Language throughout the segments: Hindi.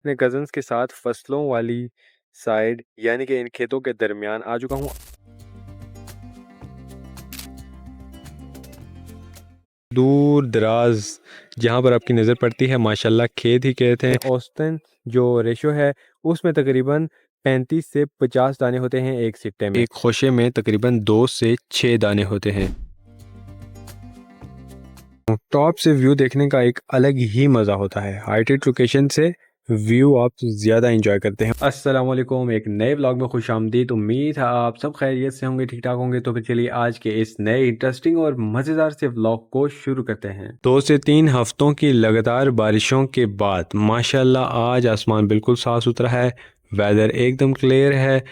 अपने कज़न्स के साथ फसलों वाली साइड यानी कि इन खेतों के दरमियान आ चुका हूँ। दूर दराज जहाँ पर आपकी नज़र पड़ती है माशाल्लाह खेत ही खेत हैं। औसतन जो रेशो है उसमें तकरीबन 35 से 50 दाने होते हैं एक सिट्टे में। एक खोशे में तकरीबन 2 से 6 दाने होते हैं। टॉप से व्यू देखने का एक अलग ही मज़ा होता है। हाइटेड लोकेशन से व्यू आप ज़्यादा एंजॉय करते हैं। अस्सलाम वालेकुम, एक नए व्लॉग में खुश आमदीद। उम्मीद है आप सब खैरियत से होंगे, ठीक ठाक होंगे। तो फिर चलिए आज के इस नए इंटरेस्टिंग और मज़ेदार से व्लॉग को शुरू करते हैं। 2 से 3 हफ्तों की लगातार बारिशों के बाद माशाल्लाह आज आसमान बिल्कुल साफ़ सुथरा है, वेदर एकदम क्लियर है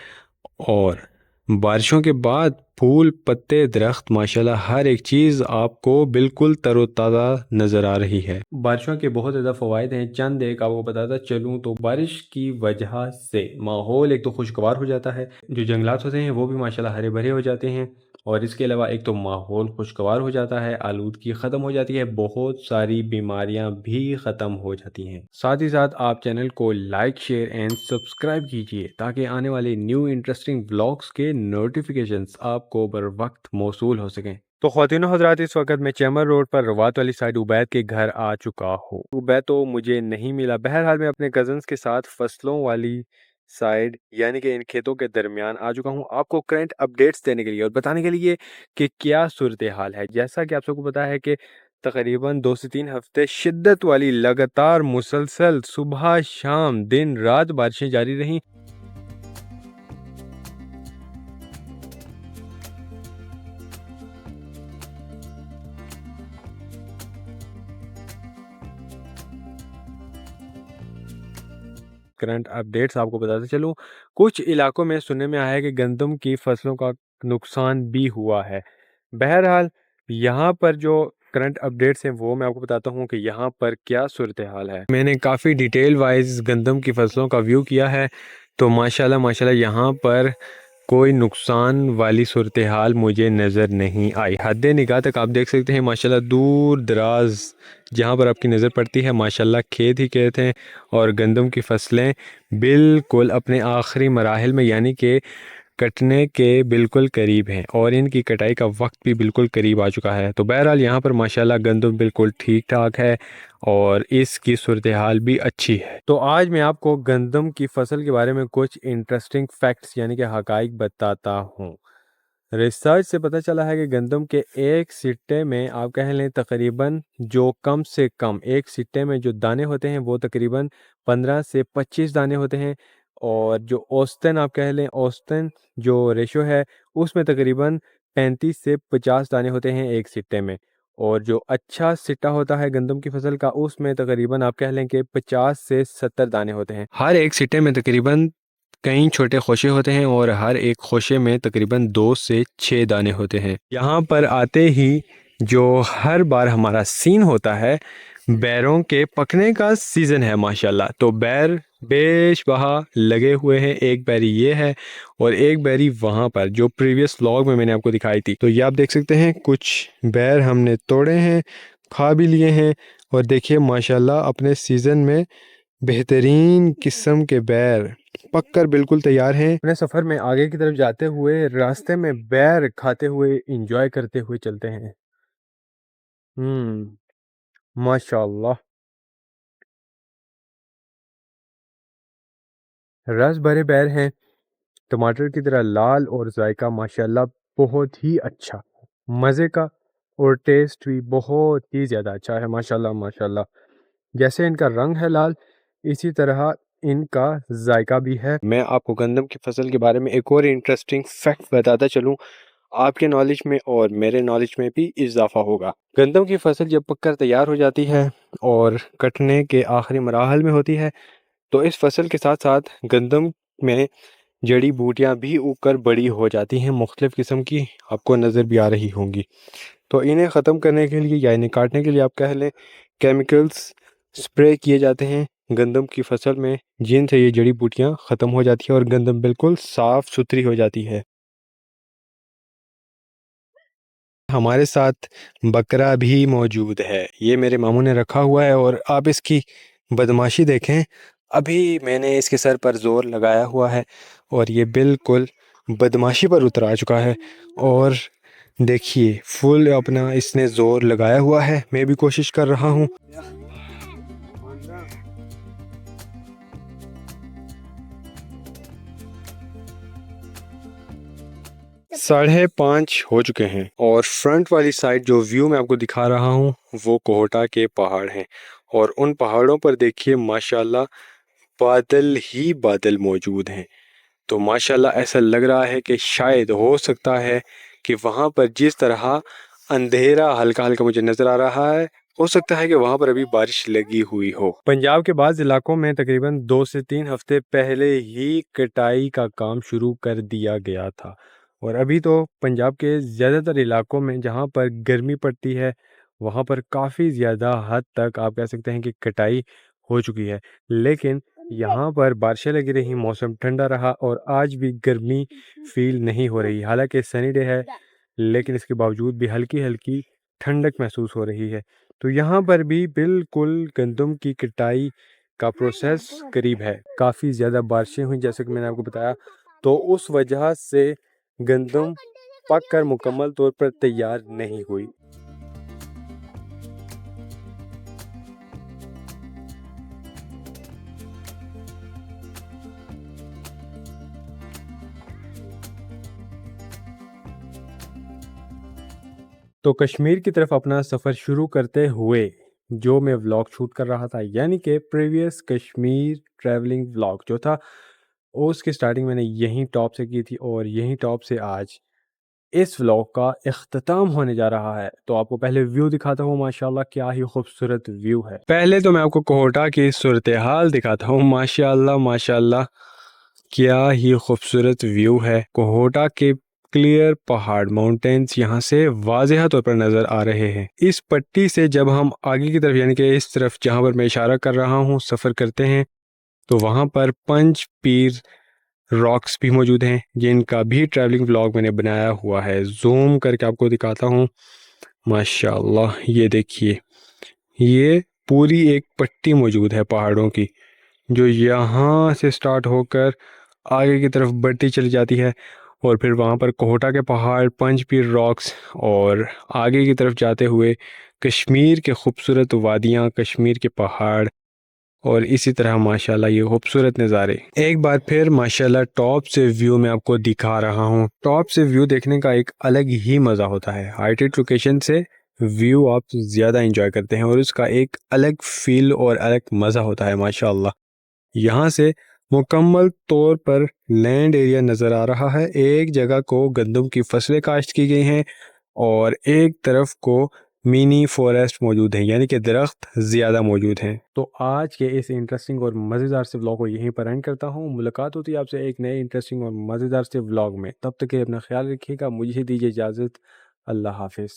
और बारिशों के बाद फूल पत्ते दरख्त माशाल्लाह हर एक चीज़ आपको बिल्कुल तरोताज़ा नज़र आ रही है। बारिशों के बहुत ज़्यादा फ़वाइद हैं, चंद एक आपको बताता चलूँ तो बारिश की वजह से माहौल एक तो खुशगवार हो जाता है, जो जंगलात होते हैं वो भी माशाल्लाह हरे भरे हो जाते हैं और इसके अलावा एक तो माहौल खुशगवार हो जाता है, आलूदगी ख़त्म हो जाती है, बहुत सारी बीमारियां भी ख़त्म हो जाती हैं। साथ ही साथ आप चैनल को लाइक शेयर एंड सब्सक्राइब कीजिए ताकि आने वाले न्यू इंटरेस्टिंग व्लॉग्स के नोटिफिकेशंस आपको बर वक्त मौसूल हो सकें। तो ख्वातीनो हजरात, इस वक्त मैं चैमर रोड पर रवात वाली साइड उबैद के घर आ चुका हूँ। उबैद तो मुझे नहीं मिला। बहरहाल मैं अपने कज़न्स के साथ फसलों वाली साइड यानी कि इन खेतों के दरमियान आ चुका हूँ आपको करंट अपडेट्स देने के लिए और बताने के लिए कि क्या सूरत हाल है। जैसा कि आप सबको पता है कि तकरीबन 2 से 3 हफ्ते शिद्दत वाली लगातार मुसलसल सुबह शाम दिन रात बारिशें जारी रहीं। करंट अपडेट्स आपको बताते चलूँ, कुछ इलाकों में सुनने में आया है कि गंदम की फसलों का नुकसान भी हुआ है। बहरहाल यहाँ पर जो करंट अपडेट्स हैं वो मैं आपको बताता हूँ कि यहाँ पर क्या सूरत हाल है। मैंने काफ़ी डिटेल वाइज गंदम की फसलों का व्यू किया है तो माशाल्लाह माशाल्लाह यहाँ पर कोई नुकसान वाली सूरत हाल मुझे नज़र नहीं आई। हद निगाह तक आप देख सकते हैं माशाल्लाह दूर दराज जहाँ पर आपकी नज़र पड़ती है माशाल्लाह खेत ही खेत हैं और गंदम की फसलें बिल्कुल अपने आखिरी मराहल में यानी कि कटने के बिल्कुल करीब हैं और इनकी कटाई का वक्त भी बिल्कुल करीब आ चुका है। तो बहरहाल यहाँ पर माशाल्लाह गंदम बिल्कुल ठीक ठाक है और इसकी सूरत हाल भी अच्छी है। तो आज मैं आपको गंदम की फसल के बारे में कुछ इंटरेस्टिंग फैक्ट्स यानी कि हकाइक बताता हूँ। रिसर्च से पता चला है कि गंदम के एक सिट्टे में आप कह लें तकरीबन जो कम से कम एक सिट्टे में जो दाने होते हैं वो तकरीबन 15 से 25 दाने होते हैं और जो औसतन आप कह लें औसतन जो रेशो है उसमें तकरीबन 35 से 50 दाने होते हैं एक सिट्टे में और जो अच्छा सिट्टा होता है गंदम की फसल का उसमें तकरीबन आप कह लें कि 50 से 70 दाने होते हैं। हर एक सिट्टे में तकरीबन कई छोटे खोशे होते हैं और हर एक खोशे में तकरीबन 2 से 6 दाने होते हैं। यहाँ पर आते ही जो हर बार हमारा सीन होता है, बैरों के पकने का सीज़न है माशाल्लाह। तो बैर बेशबहा लगे हुए हैं, एक बैरी ये है और एक बैरी वहाँ पर जो प्रीवियस व्लॉग में मैंने आपको दिखाई थी। तो ये आप देख सकते हैं कुछ बैर हमने तोड़े हैं, खा भी लिए हैं और देखिए माशाल्लाह अपने सीज़न में बेहतरीन किस्म के बैर पककर बिल्कुल तैयार हैं। अपने सफ़र में आगे की तरफ जाते हुए रास्ते में बैर खाते हुए इंजॉय करते हुए चलते हैं। माशाल्लाह रस भरे बैर हैं, टमाटर की तरह लाल और जायका माशाल्लाह बहुत ही अच्छा, मज़े का और टेस्ट भी बहुत ही ज़्यादा अच्छा है माशाल्लाह माशाल्लाह। जैसे इनका रंग है लाल, इसी तरह इनका जायका भी है। मैं आपको गंदम की फसल के बारे में एक और इंटरेस्टिंग फैक्ट बताता चलूँ, आपके नॉलेज में और मेरे नॉलेज में भी इजाफा होगा। गंदम की फसल जब पककर तैयार हो जाती है और कटने के आखिरी मराहल में होती है तो इस फसल के साथ साथ गंदम में जड़ी बूटियां भी उगकर बड़ी हो जाती हैं, मुख्तलिफ़ किस्म की आपको नज़र भी आ रही होंगी। तो इन्हें ख़त्म करने के लिए या इन्हें काटने के लिए आप कह लें केमिकल्स स्प्रे किए जाते हैं गंदम की फसल में, जिनसे ये जड़ी बूटियां ख़त्म हो जाती है और गंदम बिल्कुल साफ़ सुथरी हो जाती है। हमारे साथ बकरा भी मौजूद है, ये मेरे मामू ने रखा हुआ है और आप इसकी बदमाशी देखें अभी मैंने इसके सर पर ज़ोर लगाया हुआ है और ये बिल्कुल बदमाशी पर उतर आ चुका है। और देखिए फुल अपना इसने ज़ोर लगाया हुआ है, मैं भी कोशिश कर रहा हूँ। 5:30 हो चुके हैं और फ्रंट वाली साइड जो व्यू मैं आपको दिखा रहा हूँ वो कोहटा के पहाड़ हैं। और उन पहाड़ों पर देखिए माशाल्लाह बादल ही बादल मौजूद हैं। तो माशाल्लाह ऐसा लग रहा है कि शायद हो सकता है कि वहाँ पर जिस तरह अंधेरा हल्का हल्का मुझे नज़र आ रहा है, हो सकता है कि वहाँ पर अभी बारिश लगी हुई हो। पंजाब के बाज़ इलाकों में तकरीबन 2 से 3 हफ्ते पहले ही कटाई का काम शुरू कर दिया गया था। और अभी तो पंजाब के ज़्यादातर इलाकों में जहाँ पर गर्मी पड़ती है वहाँ पर काफ़ी ज़्यादा हद तक आप कह सकते हैं कि कटाई हो चुकी है। लेकिन यहाँ पर बारिशें लगी रही, मौसम ठंडा रहा और आज भी गर्मी फील नहीं हो रही। हालांकि सनी डे है लेकिन इसके बावजूद भी हल्की हल्की ठंडक महसूस हो रही है। तो यहाँ पर भी बिल्कुल गंदम की कटाई का प्रोसेस करीब है। काफ़ी ज़्यादा बारिशें हुई जैसे कि मैंने आपको बताया, तो उस वजह से गंदम पक कर मुकम्मल तौर पर तैयार नहीं हुई। तो कश्मीर की तरफ अपना सफ़र शुरू करते हुए जो मैं व्लॉग शूट कर रहा था, यानी कि प्रीवियस कश्मीर ट्रैवलिंग व्लॉग जो था, उसकी स्टार्टिंग मैंने यहीं टॉप से की थी और यहीं टॉप से आज इस व्लॉग का इख्तिताम होने जा रहा है। तो आपको पहले व्यू दिखाता हूँ, माशाल्लाह क्या ही खूबसूरत व्यू है। पहले तो मैं आपको कोहटा की सूरत हाल दिखाता हूँ। माशाल्लाह माशाल्लाह क्या ही खूबसूरत व्यू है। कोहटा के क्लियर पहाड़ माउंटेन्स यहाँ से वाज़ेह तौर पर नज़र आ रहे हैं। इस पट्टी से जब हम आगे की तरफ यानी कि इस तरफ जहाँ पर मैं इशारा कर रहा हूँ सफ़र करते हैं, तो वहाँ पर पंच पीर रॉक्स भी मौजूद हैं जिनका भी ट्रैवलिंग व्लॉग मैंने बनाया हुआ है। जूम करके आपको दिखाता हूँ। माशाल्लाह ये देखिए, ये पूरी एक पट्टी मौजूद है पहाड़ों की जो यहाँ से स्टार्ट होकर आगे की तरफ बढ़ती चली जाती है। और फिर वहाँ पर कोहटा के पहाड़, पंच पीर रॉक्स और आगे की तरफ जाते हुए कश्मीर के खूबसूरत वादियाँ, कश्मीर के पहाड़ और इसी तरह माशाल्लाह ये खूबसूरत नज़ारे। एक बार फिर माशाल्लाह टॉप से व्यू मैं आपको दिखा रहा हूँ। टॉप से व्यू देखने का एक अलग ही मज़ा होता है। हाइटेड लोकेशन से व्यू आप ज़्यादा इंजॉय करते हैं और उसका एक अलग फील और अलग मज़ा होता है माशाल्लाह। यहाँ से मुकम्मल तौर पर लैंड एरिया नज़र आ रहा है। एक जगह को गंदम की फसलें काश्त की गई हैं और एक तरफ को मिनी फॉरेस्ट मौजूद है, यानी कि दरख्त ज़्यादा मौजूद हैं। तो आज के इस इंटरेस्टिंग और मज़ेदार से व्लॉग को यहीं पर एंड करता हूँ। मुलाकात होती है आपसे एक नए इंटरेस्टिंग और मज़ेदार से व्लॉग में। तब तक के अपना ख्याल रखिएगा। मुझे दीजिए इजाज़त। अल्लाह हाफिज़।